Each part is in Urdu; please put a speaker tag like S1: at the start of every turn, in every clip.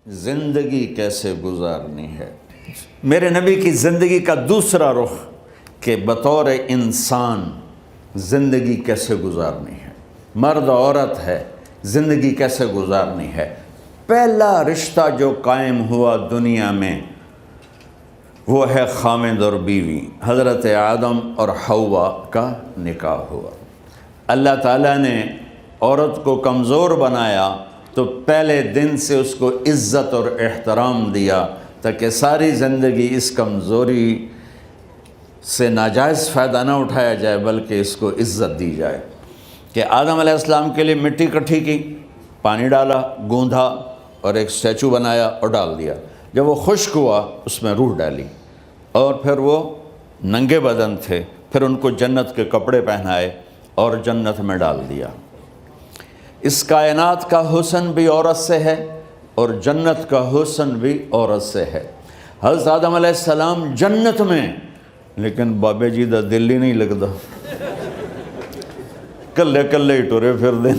S1: زندگی کیسے گزارنی ہے۔ میرے نبی کی زندگی کا دوسرا رخ کہ بطور انسان زندگی کیسے گزارنی ہے، مرد عورت ہے، زندگی کیسے گزارنی ہے۔ پہلا رشتہ جو قائم ہوا دنیا میں وہ ہے خامد اور بیوی، حضرت آدم اور حوا کا نکاح ہوا۔ اللہ تعالیٰ نے عورت کو کمزور بنایا تو پہلے دن سے اس کو عزت اور احترام دیا تاکہ ساری زندگی اس کمزوری سے ناجائز فائدہ نہ اٹھایا جائے بلکہ اس کو عزت دی جائے۔ کہ آدم علیہ السلام کے لیے مٹی اکٹھی کی، پانی ڈالا، گوندھا اور ایک اسٹیچو بنایا اور ڈال دیا۔ جب وہ خشک ہوا اس میں روح ڈالی اور پھر وہ ننگے بدن تھے، پھر ان کو جنت کے کپڑے پہنائے اور جنت میں ڈال دیا۔ اس کائنات کا حسن بھی عورت سے ہے اور جنت کا حسن بھی عورت سے ہے۔ حضرت آدم علیہ السلام جنت میں، لیکن بابے جی دا دل ہی نہیں لگتا، کلے کلے ہی ٹرے پھر دیں۔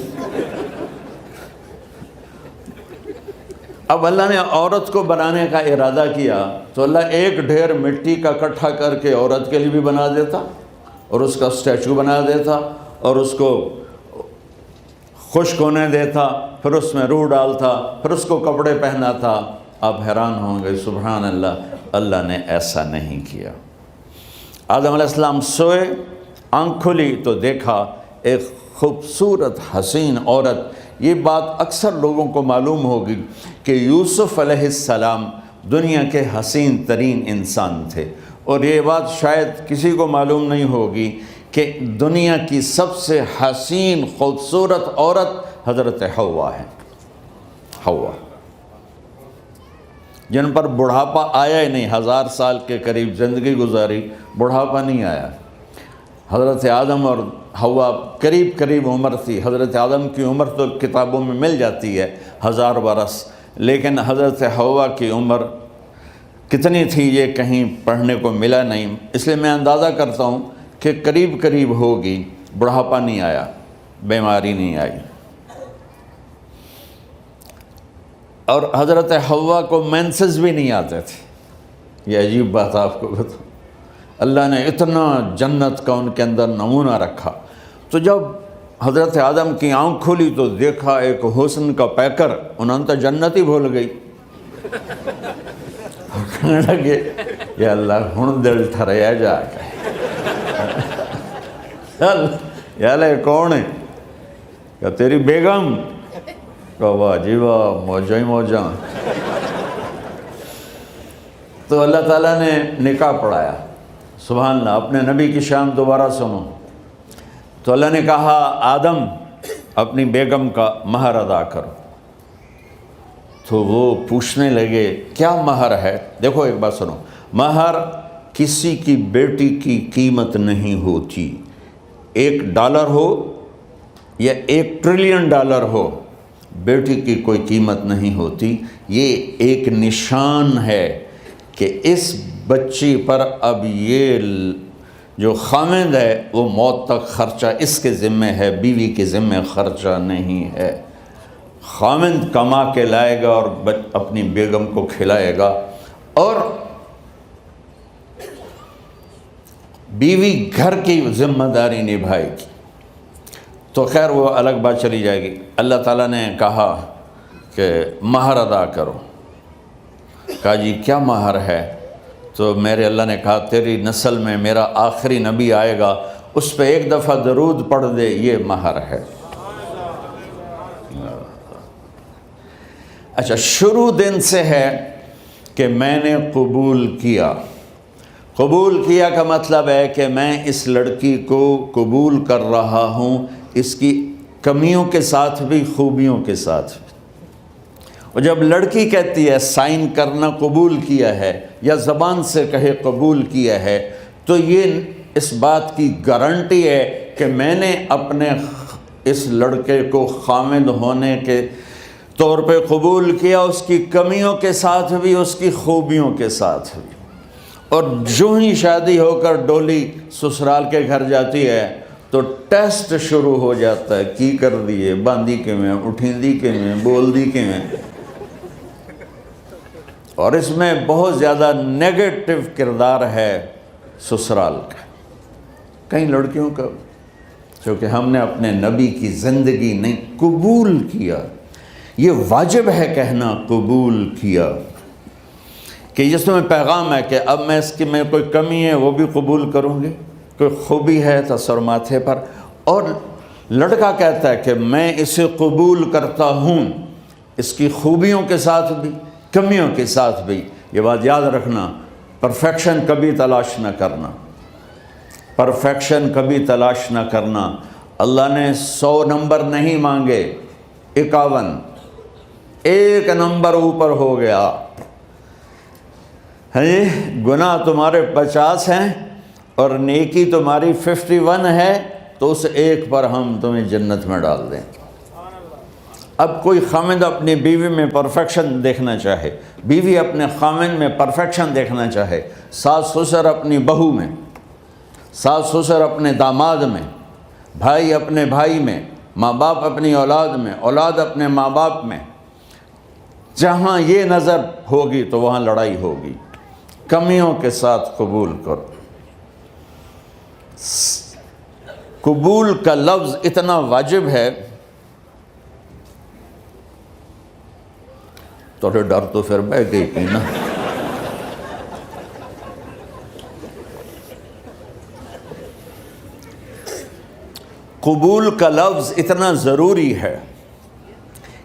S1: اب اللہ نے عورت کو بنانے کا ارادہ کیا تو اللہ ایک ڈھیر مٹی کا اکٹھا کر کے عورت کے لیے بھی بنا دیتا اور اس کا اسٹیچو بنا دیتا اور اس کو خشک ہونے دیتا، پھر اس میں روح ڈالتا، پھر اس کو کپڑے پہناتا۔ آپ حیران ہوں گے، سبحان اللہ، اللہ نے ایسا نہیں کیا۔ آدم علیہ السلام سوئے، آنکھ کھلی تو دیکھا ایک خوبصورت حسین عورت۔ یہ بات اکثر لوگوں کو معلوم ہوگی کہ یوسف علیہ السلام دنیا کے حسین ترین انسان تھے، اور یہ بات شاید کسی کو معلوم نہیں ہوگی کہ دنیا کی سب سے حسین خوبصورت عورت حضرت حوا ہے۔ حوا جن پر بڑھاپا آیا ہی نہیں، 1000 سال کے قریب زندگی گزاری، بڑھاپا نہیں آیا۔ حضرت آدم اور حوا قریب قریب عمر تھی۔ حضرت آدم کی عمر تو کتابوں میں مل جاتی ہے 1000 برس، لیکن حضرت حوا کی عمر کتنی تھی یہ کہیں پڑھنے کو ملا نہیں، اس لیے میں اندازہ کرتا ہوں کہ قریب قریب ہوگی۔ بڑھاپا نہیں آیا، بیماری نہیں آئی۔ اور حضرت حوا کو مینسز بھی نہیں آتے تھے۔ یہ عجیب بات آپ کو بتاؤں، اللہ نے اتنا جنت کا ان کے اندر نمونہ رکھا۔ تو جب حضرت آدم کی آنکھ کھلی تو دیکھا ایک حسن کا پیکر، انہوں نے تو جنت ہی بھول گئی۔ کہنے لگے یا اللہ ہن دل ٹھریا جا کے، یا اللہ کون ہے؟ کہ تیری بیگم۔ کہ واہ جی واہ، موجاں ہی موجاں۔ تو اللہ تعالیٰ نے نکاح پڑھایا۔ سبحان اللہ، اپنے نبی کی شان دوبارہ سنو۔ تو اللہ نے کہا آدم اپنی بیگم کا مہر ادا کرو۔ تو وہ پوچھنے لگے کیا مہر ہے؟ دیکھو ایک بات سنو، مہر کسی کی بیٹی کی قیمت نہیں ہوتی۔ $1 ہو یا $1 ٹریلین ہو، بیٹی کی کوئی قیمت نہیں ہوتی۔ یہ ایک نشان ہے کہ اس بچی پر اب یہ جو خامند ہے وہ موت تک خرچہ اس کے ذمہ ہے، بیوی کے ذمہ خرچہ نہیں ہے۔ خامند کما کے لائے گا اور اپنی بیگم کو کھلائے گا، اور بیوی گھر کی ذمہ داری نبھائے گی۔ تو خیر وہ الگ بات چلی جائے گی۔ اللہ تعالیٰ نے کہا کہ مہر ادا کرو۔ کہا جی کیا مہر ہے؟ تو میرے اللہ نے کہا تیری نسل میں میرا آخری نبی آئے گا، اس پہ ایک دفعہ درود پڑھ دے، یہ مہر ہے۔ اچھا، شروع دن سے ہے کہ میں نے قبول کیا۔ قبول کیا کا مطلب ہے کہ میں اس لڑکی کو قبول کر رہا ہوں، اس کی کمیوں کے ساتھ بھی خوبیوں کے ساتھ بھی۔ اور جب لڑکی کہتی ہے سائن کرنا قبول کیا ہے، یا زبان سے کہے قبول کیا ہے، تو یہ اس بات کی گارنٹی ہے کہ میں نے اپنے اس لڑکے کو خامد ہونے کے طور پہ قبول کیا، اس کی کمیوں کے ساتھ بھی، اس کی خوبیوں کے ساتھ بھی۔ اور جو ہی شادی ہو کر ڈولی سسرال کے گھر جاتی ہے تو ٹیسٹ شروع ہو جاتا ہے، کی کر دیے، باندھی کے میں، اٹھیں دی کے میں، بول دی کے میں۔ اور اس میں بہت زیادہ نیگیٹو کردار ہے سسرال کا، کئی لڑکیوں کا، کیونکہ ہم نے اپنے نبی کی زندگی نہیں قبول کیا۔ یہ واجب ہے کہنا قبول کیا، کہ جس میں پیغام ہے کہ اب میں اس کی میں کوئی کمی ہے وہ بھی قبول کروں گی، کوئی خوبی ہے تو سر ماتھے پر، اور لڑکا کہتا ہے کہ میں اسے قبول کرتا ہوں، اس کی خوبیوں کے ساتھ بھی کمیوں کے ساتھ بھی۔ یہ بات یاد رکھنا، پرفیکشن کبھی تلاش نہ کرنا، پرفیکشن کبھی تلاش نہ کرنا۔ اللہ نے 100 نمبر نہیں مانگے، 51، ایک نمبر اوپر ہو گیا۔ گناہ تمہارے 50 ہیں اور نیکی تمہاری 51 ہے، تو اس ایک پر ہم تمہیں جنت میں ڈال دیں۔ اب کوئی خامند اپنی بیوی میں پرفیکشن دیکھنا چاہے، بیوی اپنے خامند میں پرفیکشن دیکھنا چاہے، ساس سسر اپنی بہو میں، ساس سسر اپنے داماد میں، بھائی اپنے بھائی میں، ماں باپ اپنی اولاد میں، اولاد اپنے ماں باپ میں، جہاں یہ نظر ہوگی تو وہاں لڑائی ہوگی۔ کمیوں کے ساتھ قبول کرو۔ قبول کا لفظ اتنا واجب ہے، تو ڈر تو پھر بہ گئی تھی نا۔ قبول کا لفظ اتنا ضروری ہے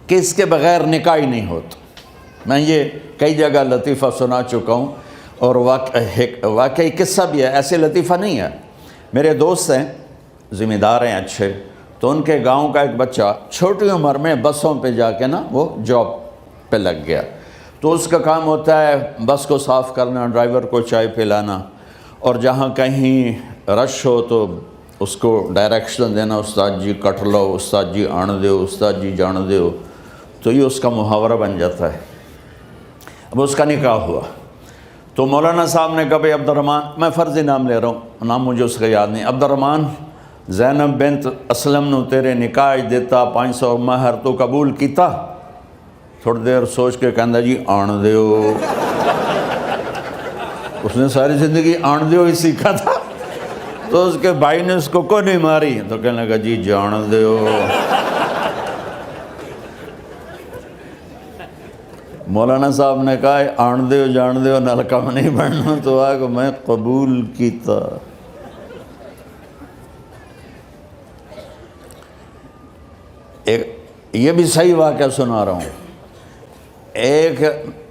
S1: کہ اس کے بغیر نکاح ہی نہیں ہوتا۔ میں یہ کئی جگہ لطیفہ سنا چکا ہوں، اور واقعی قصہ بھی ہے، ایسے لطیفہ نہیں ہے۔ میرے دوست ہیں، ذمہ دار ہیں اچھے، تو ان کے گاؤں کا ایک بچہ چھوٹی عمر میں بسوں پہ جا کے نا وہ جاب پہ لگ گیا، تو اس کا کام ہوتا ہے بس کو صاف کرنا، ڈرائیور کو چائے پلانا، اور جہاں کہیں رش ہو تو اس کو ڈائریکشن دینا، استاد جی کٹ لو، استاد جی آن دیو، استاد جی جان دیو، تو یہ اس کا محاورہ بن جاتا ہے۔ اب اس کا نکاح ہوا تو مولانا صاحب نے کہا بھائی عبد الرحمن، میں فرضی نام لے رہا ہوں، نام مجھے اس کا یاد نہیں، عبد الرحمن زینب بنت اسلم نو تیرے نکاح دیتا 500 مہر تو قبول کیتا؟ تھوڑی دیر سوچ کے کہندا جی آن دیو۔ اس نے ساری زندگی آن دیو ہی سیکھا تھا، تو اس کے بھائی نے اس کو کوئی نہیں ماری، تو کہنے لگا جی جان دیو۔ مولانا صاحب نے کہا آن دیو جان دیو نال کم نہیں بننا، تو آگا میں قبول کیتا۔ یہ بھی صحیح واقعہ سنا رہا ہوں۔ ایک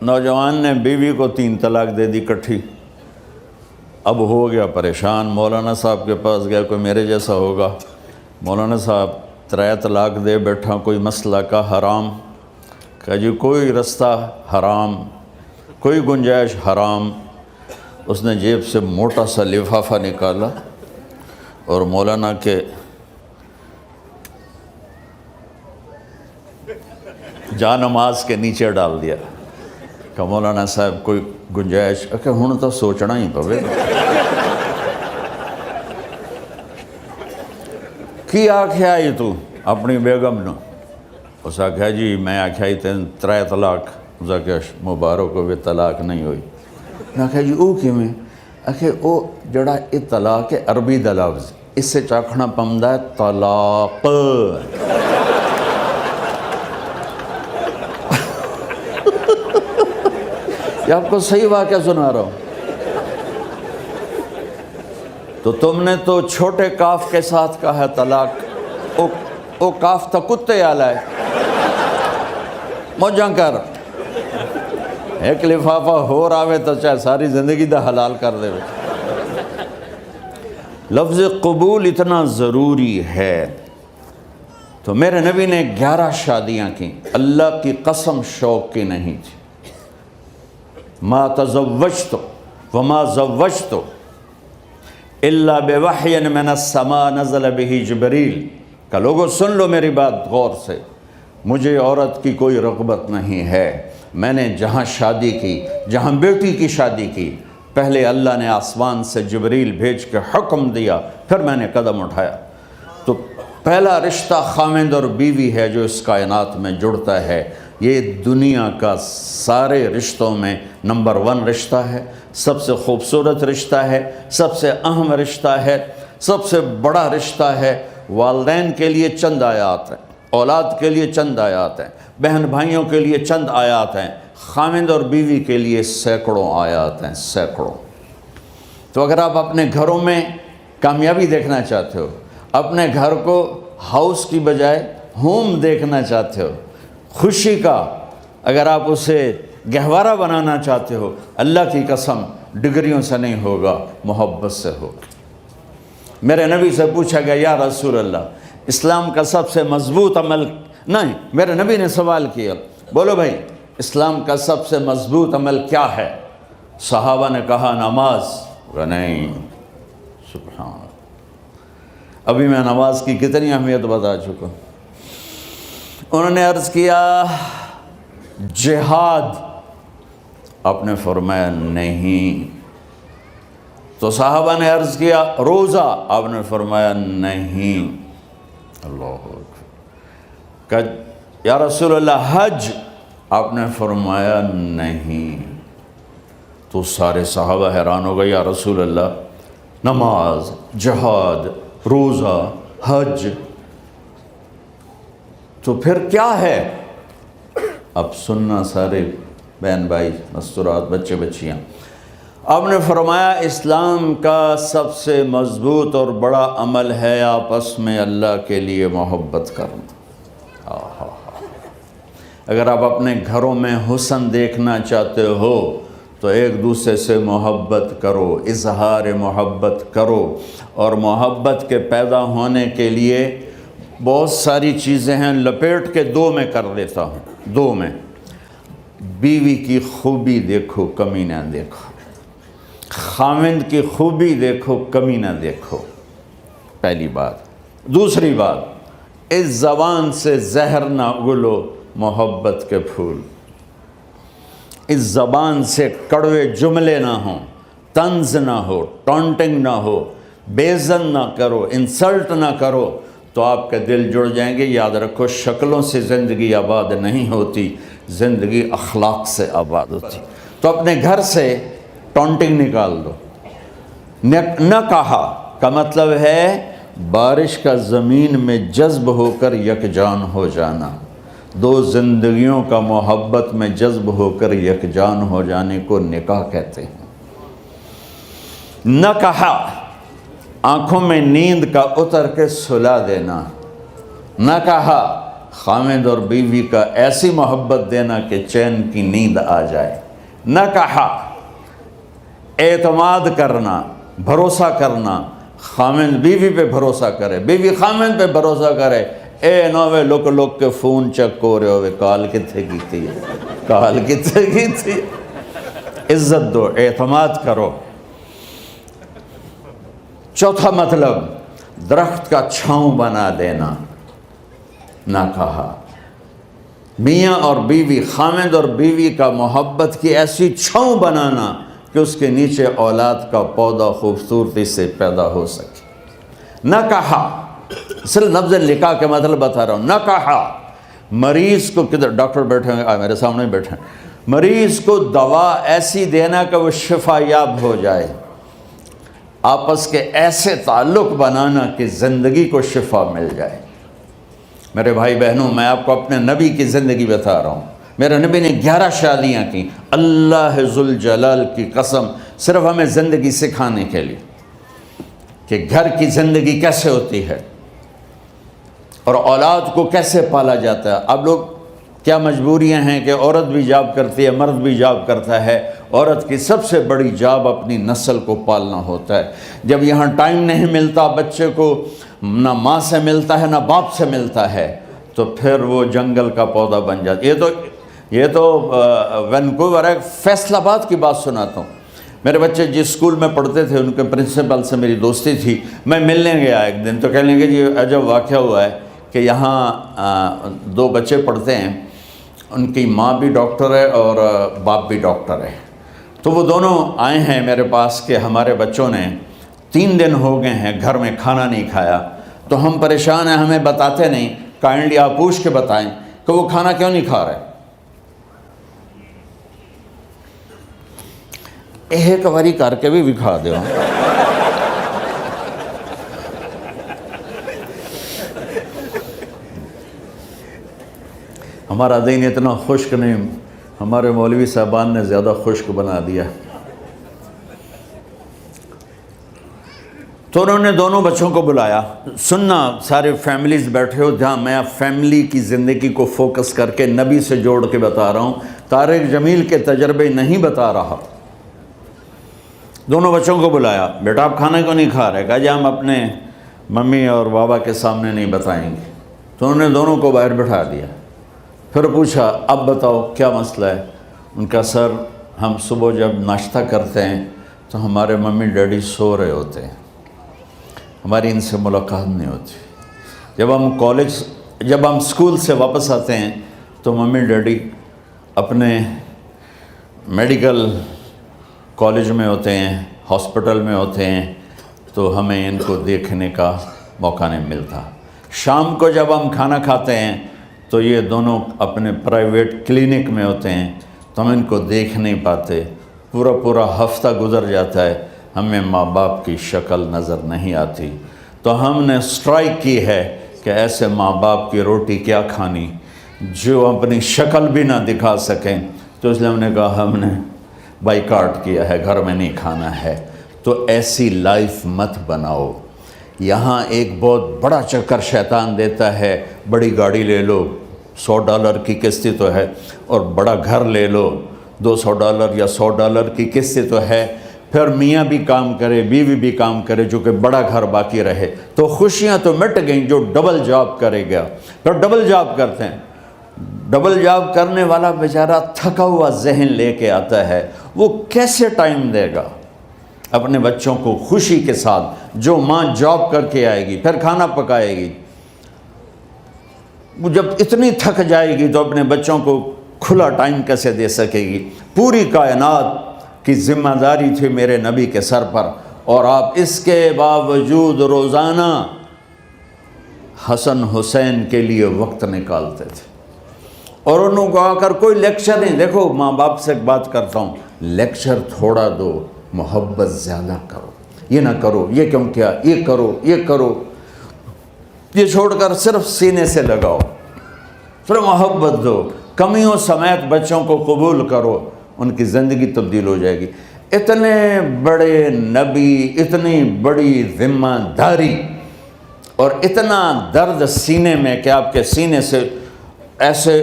S1: نوجوان نے بیوی کو 3 طلاق دے دی کٹھی، اب ہو گیا پریشان، مولانا صاحب کے پاس گیا، کوئی میرے جیسا ہوگا، مولانا صاحب 3 طلاق دے بیٹھا، کوئی مسئلہ کا حرام؟ کہا جی کوئی رستہ حرام، کوئی گنجائش حرام۔ اس نے جیب سے موٹا سا لفافہ نکالا اور مولانا کے جا نماز کے نیچے ڈال دیا، کہ مولانا صاحب کوئی گنجائش؟ کہ ہن تو سوچنا ہی پوے کی آکھیا ہی تو اپنی بیگم نو؟ اس آکھیا جی میں آکھیا ہی 3 طلاق، اس آکھیا مبارک ہوئے طلاق نہیں ہوئی۔ میں آکھیا جی او کیویں؟ آکھے او جڑا یہ طلاق ہے عربی دا لفظ، اس سے چاکھنا پمدا ہے طلاق۔ یہ آپ کو صحیح واقعہ سنا رہا ہوں۔ تو تم نے تو چھوٹے کاف کے ساتھ کہا ہے طلاق، او کاف تا کتے آلا ہے، موجاں کر، ایک لفافہ ہو راوے تو چاہے ساری زندگی دا حلال کر دے۔ لفظ قبول اتنا ضروری ہے۔ تو میرے نبی نے 11 شادیاں کی، اللہ کی قسم شوق کی نہیں تھی۔ ما تزوجت وما زوجت الا بوحی من السماء نزل به جبریل، کہ لوگوں سن لو میری بات غور سے، مجھے عورت کی کوئی رغبت نہیں ہے، میں نے جہاں شادی کی، جہاں بیٹی کی شادی کی، پہلے اللہ نے آسمان سے جبریل بھیج کے حکم دیا، پھر میں نے قدم اٹھایا۔ تو پہلا رشتہ خامند اور بیوی ہے جو اس کائنات میں جڑتا ہے، یہ دنیا کا سارے رشتوں میں نمبر 1 رشتہ ہے، سب سے خوبصورت رشتہ ہے، سب سے اہم رشتہ ہے، سب سے بڑا رشتہ ہے۔ والدین کے لیے چند آیات ہیں، اولاد کے لیے چند آیات ہیں، بہن بھائیوں کے لیے چند آیات ہیں، خاوند اور بیوی کے لیے سینکڑوں آیات ہیں، سینکڑوں۔ تو اگر آپ اپنے گھروں میں کامیابی دیکھنا چاہتے ہو، اپنے گھر کو ہاؤس کی بجائے ہوم دیکھنا چاہتے ہو، خوشی کا اگر آپ اسے گہوارہ بنانا چاہتے ہو، اللہ کی قسم ڈگریوں سے نہیں ہوگا، محبت سے ہوگا۔ میرے نبی سے پوچھا گیا یا رسول اللہ اسلام کا سب سے مضبوط عمل، نہیں، میرے نبی نے سوال کیا، بولو بھائی اسلام کا سب سے مضبوط عمل کیا ہے؟ صحابہ نے کہا نماز۔ نہیں، سبحان اللہ، ابھی میں نماز کی کتنی اہمیت بتا چکا۔ انہوں نے عرض کیا جہاد، آپ نے فرمایا نہیں۔ تو صحابہ نے عرض کیا روزہ، آپ نے فرمایا نہیں۔ اللہ اکبر۔ کہ یا رسول اللہ حج، آپ نے فرمایا نہیں۔ تو سارے صحابہ حیران ہو گئے، یا رسول اللہ نماز، جہاد، روزہ، حج، تو پھر کیا ہے؟ اب سننا سارے بہن بھائی، مستورات، بچے بچیاں، آپ نے فرمایا اسلام کا سب سے مضبوط اور بڑا عمل ہے آپس میں اللہ کے لیے محبت کرنا۔ اگر آپ اپنے گھروں میں حسن دیکھنا چاہتے ہو تو ایک دوسرے سے محبت کرو، اظہار محبت کرو، اور محبت کے پیدا ہونے کے لیے بہت ساری چیزیں ہیں، لپیٹ کے 2 میں کر لیتا ہوں، 2 میں۔ بیوی کی خوبی دیکھو، کمی نہ دیکھو، خاوند کی خوبی دیکھو، کمی نہ دیکھو، پہلی بات۔ دوسری بات، اس زبان سے زہر نہ اگلو محبت کے پھول، اس زبان سے کڑوے جملے نہ ہوں، طنز نہ ہو، ٹانٹنگ نہ ہو، بےعزت نہ کرو، انسلٹ نہ کرو، تو آپ کے دل جڑ جائیں گے۔ یاد رکھو شکلوں سے زندگی آباد نہیں ہوتی، زندگی اخلاق سے آباد ہوتی۔ تو اپنے گھر سے ٹانٹنگ نکال دو۔ نہ کہا کا مطلب ہے بارش کا زمین میں جذب ہو کر یکجان ہو جانا، 2 زندگیوں کا محبت میں جذب ہو کر یکجان ہو جانے کو نکاح کہتے ہیں۔ نہ کہا آنکھوں میں نیند کا اتر کے سلا دینا، نہ کہا خاوند اور بیوی کا ایسی محبت دینا کہ چین کی نیند آ جائے، نہ کہا اعتماد کرنا، بھروسہ کرنا، خاوند بیوی پہ بھروسہ کرے، بیوی خاوند پہ بھروسہ کرے۔ اے نوے لوک کے فون چیک ہو رہے ہوئے، کال کتنے کی تھی، کال کتنے کی تھی۔ عزت دو، اعتماد کرو۔ چوتھا مطلب درخت کا چھاؤں بنا دینا، نہ کہا میاں اور بیوی، خاوند اور بیوی کا محبت کی ایسی چھاؤں بنانا کہ اس کے نیچے اولاد کا پودا خوبصورتی سے پیدا ہو سکے۔ نہ کہا، صرف لفظ نکاح کے مطلب بتا رہا ہوں، نہ کہا مریض کو، کدھر ڈاکٹر بیٹھے ہیں، میرے سامنے بیٹھے ہیں، مریض کو دوا ایسی دینا کہ وہ شفا یاب ہو جائے، آپس کے ایسے تعلق بنانا کہ زندگی کو شفا مل جائے۔ میرے بھائی بہنوں، میں آپ کو اپنے نبی کی زندگی بتا رہا ہوں۔ میرے نبی نے 11 شادیاں کی، اللہ ذوالجلال کی قسم، صرف ہمیں زندگی سکھانے کے لیے کہ گھر کی زندگی کیسے ہوتی ہے اور اولاد کو کیسے پالا جاتا ہے۔ اب لوگ کیا مجبوریاں ہیں کہ عورت بھی جاب کرتی ہے، مرد بھی جاب کرتا ہے۔ عورت کی سب سے بڑی جاب اپنی نسل کو پالنا ہوتا ہے۔ جب یہاں ٹائم نہیں ملتا بچے کو، نہ ماں سے ملتا ہے نہ باپ سے ملتا ہے، تو پھر وہ جنگل کا پودا بن جاتا ہے۔ یہ تو وینکوور ہے، فیصل آباد کی بات سناتا ہوں۔ میرے بچے جس اسکول میں پڑھتے تھے ان کے پرنسپل سے میری دوستی تھی، میں ملنے گیا ایک دن، تو کہنے لگے جی عجب واقعہ ہوا ہے کہ یہاں 2 بچے پڑھتے ہیں، ان کی ماں بھی ڈاکٹر ہے اور باپ بھی ڈاکٹر ہے، تو وہ دونوں آئے ہیں میرے پاس کہ ہمارے بچوں نے 3 دن ہو گئے ہیں گھر میں کھانا نہیں کھایا، تو ہم پریشان ہیں، ہمیں بتاتے نہیں، کائنڈلی آپ پوچھ کے بتائیں کہ وہ کھانا کیوں نہیں کھا رہے۔ ایک باری کر کے بھی دکھا دو. ہمارا دین اتنا خشک نہیں، ہمارے مولوی صاحبان نے زیادہ خشک بنا دیا. تو انہوں نے دونوں بچوں کو بلایا. سننا، سارے فیملیز بیٹھے ہو جہاں میں فیملی کی زندگی کو فوکس کر کے نبی سے جوڑ کے بتا رہا ہوں، طارق جمیل کے تجربے نہیں بتا رہا. دونوں بچوں کو بلایا. بیٹا آپ کھانے کو نہیں کھا رہے؟ کہا جی ہم اپنے ممی اور بابا کے سامنے نہیں بتائیں گے. تو انہوں نے دونوں کو باہر بٹھا دیا. پھر پوچھا اب بتاؤ کیا مسئلہ ہے؟ ان کا سر ہم صبح جب ناشتہ کرتے ہیں تو ہمارے ممی ڈیڈی سو رہے ہوتے ہیں، ہماری ان سے ملاقات نہیں ہوتی. جب ہم اسکول سے واپس آتے ہیں تو ممی ڈیڈی اپنے میڈیکل کالج میں ہوتے ہیں، ہاسپٹل میں ہوتے ہیں، تو ہمیں ان کو دیکھنے کا موقع نہیں ملتا. شام کو جب ہم کھانا کھاتے ہیں تو یہ دونوں اپنے پرائیویٹ کلینک میں ہوتے ہیں، تو ہم ان کو دیکھ نہیں پاتے. پورا ہفتہ گزر جاتا ہے، ہمیں ماں باپ کی شکل نظر نہیں آتی. تو ہم نے سٹرائک کی ہے کہ ایسے ماں باپ کی روٹی کیا کھانی جو اپنی شکل بھی نہ دکھا سکیں. تو اس لیے ہم نے کہا ہم نے بائیکاٹ کیا ہے، گھر میں نہیں کھانا ہے. تو ایسی لائف مت بناؤ. یہاں ایک بہت بڑا چکر شیطان دیتا ہے، بڑی گاڑی لے لو، $100 کی قسط تو ہے، اور بڑا گھر لے لو، $200 یا $100 کی قسط تو ہے. پھر میاں بھی کام کرے، بیوی بھی کام کرے، جو کہ بڑا گھر باقی رہے، تو خوشیاں تو مٹ گئیں. جو ڈبل جاب کرے گا، پھر ڈبل جاب کرتے ہیں. ڈبل جاب کرنے والا بیچارہ تھکا ہوا ذہن لے کے آتا ہے، وہ کیسے ٹائم دے گا اپنے بچوں کو خوشی کے ساتھ؟ جو ماں جاب کر کے آئے گی پھر کھانا پکائے گی، وہ جب اتنی تھک جائے گی تو اپنے بچوں کو کھلا ٹائم کیسے دے سکے گی؟ پوری کائنات کی ذمہ داری تھی میرے نبی کے سر پر، اور آپ اس کے باوجود روزانہ حسن حسین کے لیے وقت نکالتے تھے. اور انہوں کو آ کر کوئی لیکچر نہیں. دیکھو ماں باپ سے ایک بات کرتا ہوں، لیکچر تھوڑا دو، محبت زیادہ کرو. یہ نہ کرو، یہ کیوں کیا، یہ کرو، یہ کرو، یہ چھوڑ کر صرف سینے سے لگاؤ، صرف محبت دو. کمیوں سمیت بچوں کو قبول کرو، ان کی زندگی تبدیل ہو جائے گی. اتنے بڑے نبی، اتنی بڑی ذمہ داری، اور اتنا درد سینے میں کہ آپ کے سینے سے ایسے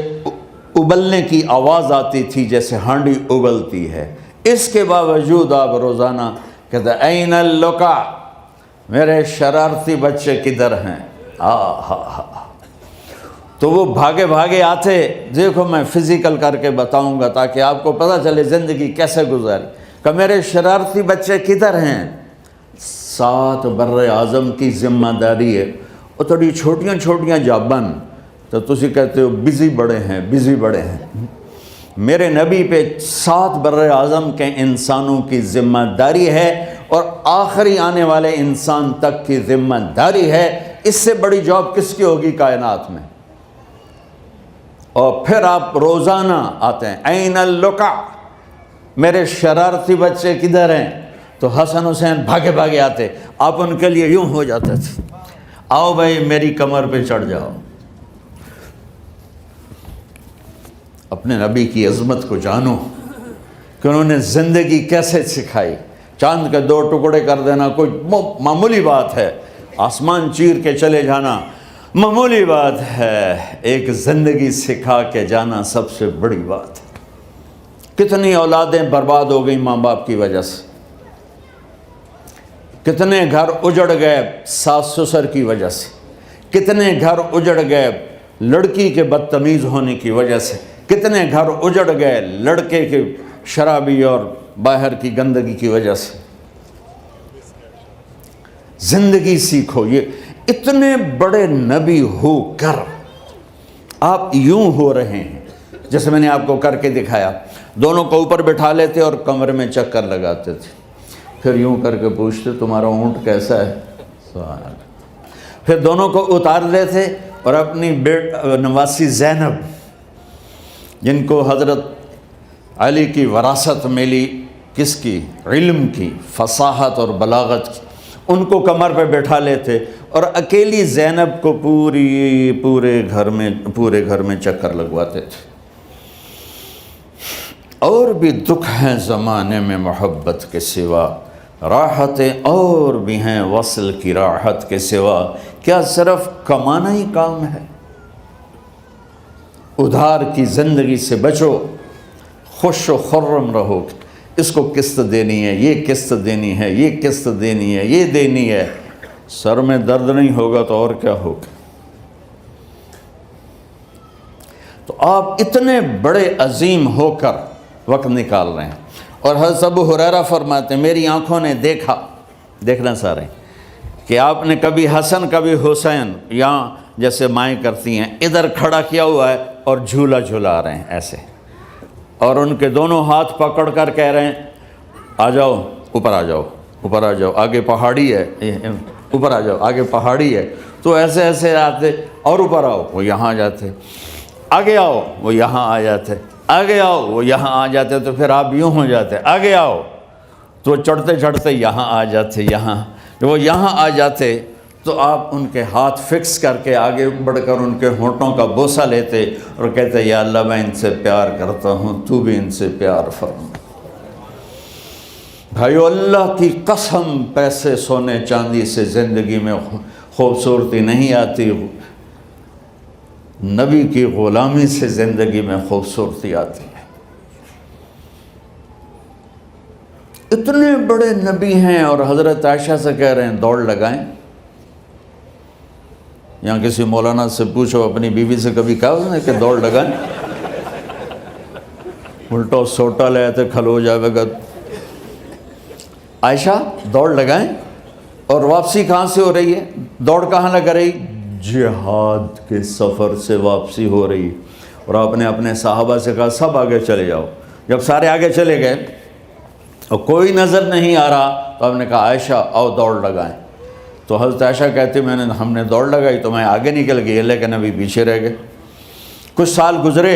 S1: ابلنے کی آواز آتی تھی جیسے ہانڈی ابلتی ہے. اس کے باوجود آپ روزانہ کہتے این اللقا، میرے شرارتی بچے کدھر ہیں؟ تو وہ بھاگے بھاگے آتے. دیکھو میں فزیکل کر کے بتاؤں گا تاکہ آپ کو پتہ چلے زندگی کیسے گزاری. کہ میرے شرارتی بچے کدھر ہیں؟ 7 بر اعظم کی ذمہ داری ہے. اور تھوڑی چھوٹیاں جابن تو تسی کہتے ہو بزی بڑے ہیں، بزی بڑے ہیں. میرے نبی پہ 7 بر اعظم کے انسانوں کی ذمہ داری ہے، اور آخری آنے والے انسان تک کی ذمہ داری ہے. اس سے بڑی جاب کس کی ہوگی کائنات میں؟ اور پھر آپ روزانہ آتے ہیں این اللقا، میرے شرارتی بچے کدھر ہیں؟ تو حسن حسین بھاگے بھاگے آتے. آپ ان کے لیے یوں ہو جاتے تھے، آؤ بھائی میری کمر پہ چڑھ جاؤ. اپنے نبی کی عظمت کو جانو کہ انہوں نے زندگی کیسے سکھائی. چاند کے 2 ٹکڑے کر دینا کوئی معمولی بات ہے، آسمان چیر کے چلے جانا معمولی بات ہے، ایک زندگی سکھا کے جانا سب سے بڑی بات ہے. کتنی اولادیں برباد ہو گئیں ماں باپ کی وجہ سے، کتنے گھر اجڑ گئے ساس سسر کی وجہ سے، کتنے گھر اجڑ گئے لڑکی کے بدتمیز ہونے کی وجہ سے، کتنے گھر اجڑ گئے لڑکے کے شرابی اور باہر کی گندگی کی وجہ سے. زندگی سیکھو. یہ اتنے بڑے نبی ہو کر آپ یوں ہو رہے ہیں جیسے میں نے آپ کو کر کے دکھایا. دونوں کو اوپر بٹھا لیتے اور کمرے میں چکر لگاتے تھے، پھر یوں کر کے پوچھتے تمہارا اونٹ کیسا ہے؟ سوال. پھر دونوں کو اتار لیتے اور اپنی نواسی زینب، جن کو حضرت علی کی وراثت ملی کس کی؟ علم کی، فصاحت اور بلاغت کی، ان کو کمر پہ بٹھا لیتے اور اکیلی زینب کو پورے گھر میں چکر لگواتے تھے۔ اور بھی دکھ ہیں زمانے میں محبت کے سوا، راحتیں اور بھی ہیں وصل کی راحت کے سوا، کیا صرف کمانا ہی کام ہے؟ ادھار کی زندگی سے بچو، خوش و خرم رہو، اس کو قسط دینی ہے، یہ قسط دینی ہے، یہ قسط دینی ہے، یہ دینی ہے، سر میں درد نہیں ہوگا تو اور کیا ہوگا؟ تو آپ اتنے بڑے عظیم ہو کر وقت نکال رہے ہیں، اور حضرت ابو ہریرہ فرماتے ہیں میری آنکھوں نے دیکھنا سارے کہ آپ نے کبھی حسن کبھی حسین یہاں جیسے مائیں کرتی ہیں ادھر کھڑا کیا ہوا ہے اور جھولا جھلا رہے ہیں ایسے، اور ان کے دونوں ہاتھ پکڑ کر کہہ رہے ہیں آ جاؤ اوپر آ جاؤ، اوپر آ جاؤ، آگے پہاڑی ہے، اوپر آ جاؤ، آگے پہاڑی ہے، تو ایسے ایسے آتے، اور اوپر آؤ، وہ یہاں آ جاتے، آگے آؤ، وہ یہاں آ جاتے، آگے آؤ، وہ یہاں آ جاتے، تو پھر آپ یوں ہو جاتے، آگے آؤ، تو چڑھتے چڑھتے یہاں آ جاتے، جب وہ یہاں آ جاتے تو آپ ان کے ہاتھ فکس کر کے آگے بڑھ کر ان کے ہونٹوں کا بوسہ لیتے اور کہتے یا اللہ میں ان سے پیار کرتا ہوں، تو بھی ان سے پیار فرما۔ بھائیو اللہ کی قسم، پیسے سونے چاندی سے زندگی میں خوبصورتی نہیں آتی، نبی کی غلامی سے زندگی میں خوبصورتی آتی ہے۔ اتنے بڑے نبی ہیں اور حضرت عائشہ سے کہہ رہے ہیں دوڑ لگائیں۔ یہاں کسی مولانا سے پوچھو اپنی بیوی سے کبھی کہا اس نے کہ دوڑ لگائیں؟ الٹا سوٹا لے آتے کھلو جاوے گا۔ عائشہ دوڑ لگائیں، اور واپسی کہاں سے ہو رہی ہے؟ دوڑ کہاں لگ رہی؟ جہاد کے سفر سے واپسی ہو رہی، اور آپ نے اپنے صحابہ سے کہا سب آگے چلے جاؤ۔ جب سارے آگے چلے گئے اور کوئی نظر نہیں آ رہا تو آپ نے کہا عائشہ آؤ دوڑ لگائیں، تو حضرت عائشہ کہتی ہم نے دوڑ لگائی تو میں آگے نکل گئی لیکن ابھی پیچھے رہ گئے۔ کچھ سال گزرے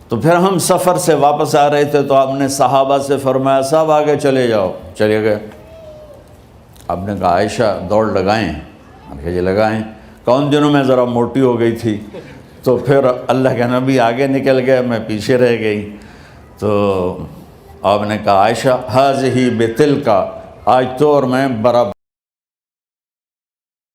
S1: تو پھر ہم سفر سے واپس آ رہے تھے تو آپ نے صحابہ سے فرمایا سب آگے چلے جاؤ، چلے گئے۔ آپ نے کہا عائشہ دوڑ لگائیں؟ کہ جی لگائیں۔ کون دنوں میں ذرا موٹی ہو گئی تھی تو پھر اللہ کے نبی آگے نکل گئے، میں پیچھے رہ گئی، تو آپ نے کہا عائشہ ہاذہ بتلک، آج تو اور میں برابر